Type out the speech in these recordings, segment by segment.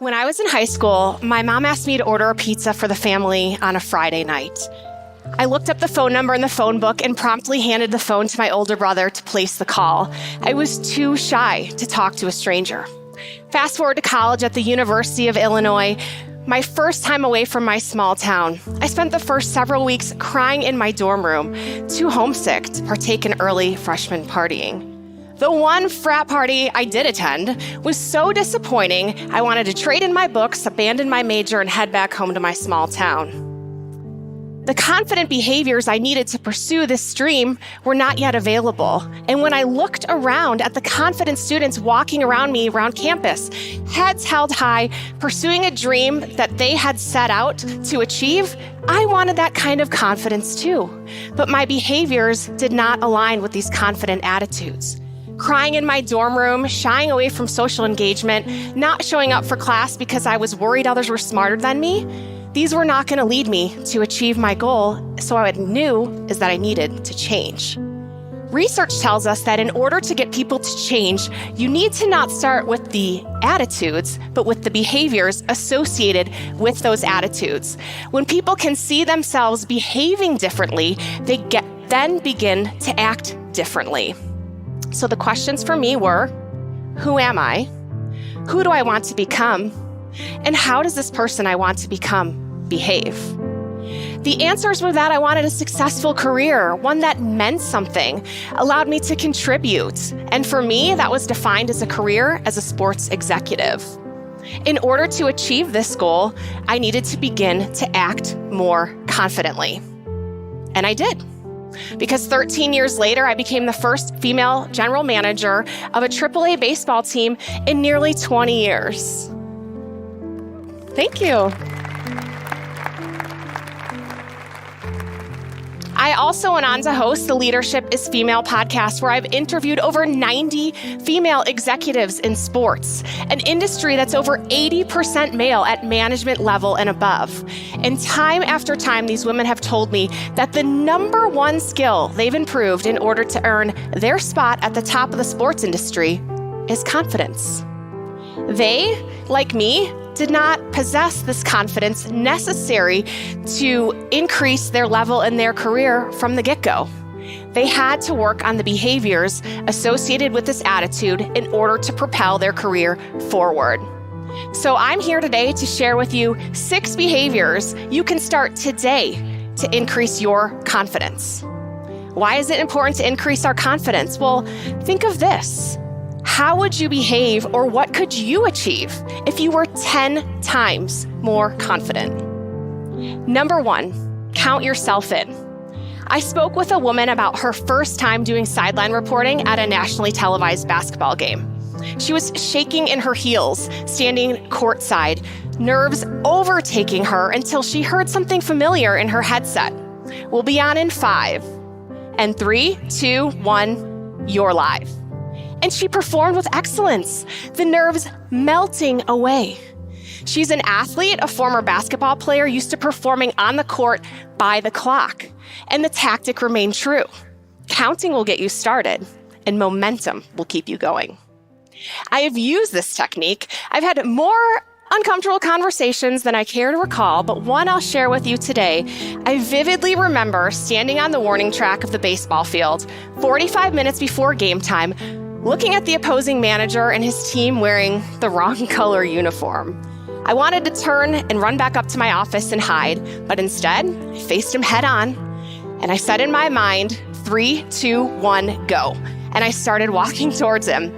When I was in high school, my mom asked me to order a pizza for the family on a Friday night. I looked up the phone number in the phone book and promptly handed the phone to my older brother to place the call. I was too shy to talk to a stranger. Fast forward to college at the University of Illinois, my first time away from my small town. I spent the first several weeks crying in my dorm room, too homesick to partake in early freshman partying. The one frat party I did attend was so disappointing, I wanted to trade in my books, abandon my major, and head back home to my small town. The confident behaviors I needed to pursue this dream were not yet available. And when I looked around at the confident students walking around me around campus, heads held high, pursuing a dream that they had set out to achieve, I wanted that kind of confidence too. But my behaviors did not align with these confident attitudes. Crying in my dorm room, shying away from social engagement, not showing up for class because I was worried others were smarter than me, these were not going to lead me to achieve my goal, so what I knew is that I needed to change. Research tells us that in order to get people to change, you need to not start with the attitudes, but with the behaviors associated with those attitudes. When people can see themselves behaving differently, they then begin to act differently. So the questions for me were, who am I? Who do I want to become? And how does this person I want to become behave? The answers were that I wanted a successful career, one that meant something, allowed me to contribute. And for me, that was defined as a career as a sports executive. In order to achieve this goal, I needed to begin to act more confidently. And I did. Because 13 years later, I became the first female general manager of a AAA baseball team in nearly 20 years. Thank you. I also went on to host the Leadership is Female podcast, where I've interviewed over 90 female executives in sports, an industry that's over 80% male at management level and above. And time after time, these women have told me that the number one skill they've improved in order to earn their spot at the top of the sports industry is confidence. They, like me, did not possess this confidence necessary to increase their level in their career from the get-go. They had to work on the behaviors associated with this attitude in order to propel their career forward. So I'm here today to share with you 6 behaviors you can start today to increase your confidence. Why is it important to increase our confidence? Well, think of this. How would you behave, or what could you achieve if you were 10 times more confident? Number 1, count yourself in. I spoke with a woman about her first time doing sideline reporting at a nationally televised basketball game. She was shaking in her heels, standing courtside, nerves overtaking her until she heard something familiar in her headset. We'll be on in 5, and 3, 2, 1, you're live. And she performed with excellence, the nerves melting away. She's an athlete, a former basketball player used to performing on the court by the clock. And the tactic remained true. Counting will get you started, and momentum will keep you going. I have used this technique. I've had more uncomfortable conversations than I care to recall, but one I'll share with you today. I vividly remember standing on the warning track of the baseball field, 45 minutes before game time, looking at the opposing manager and his team wearing the wrong color uniform. I wanted to turn and run back up to my office and hide, but instead, I faced him head on, and I said in my mind, 3, 2, 1, go. And I started walking towards him.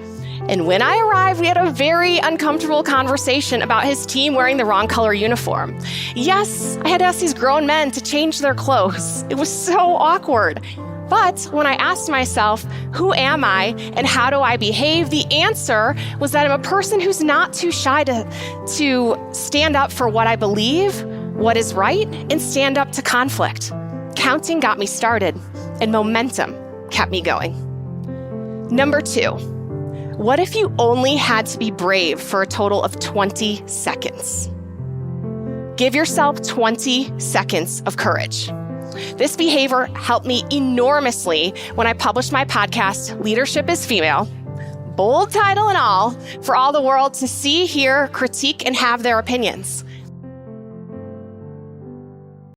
And when I arrived, we had a very uncomfortable conversation about his team wearing the wrong color uniform. Yes, I had asked these grown men to change their clothes. It was so awkward. But when I asked myself, who am I and how do I behave? The answer was that I'm a person who's not too shy to stand up for what I believe, what is right, and stand up to conflict. Counting got me started, and momentum kept me going. Number 2, what if you only had to be brave for a total of 20 seconds? Give yourself 20 seconds of courage. This behavior helped me enormously when I published my podcast, Leadership is Female, bold title and all, for all the world to see, hear, critique, and have their opinions.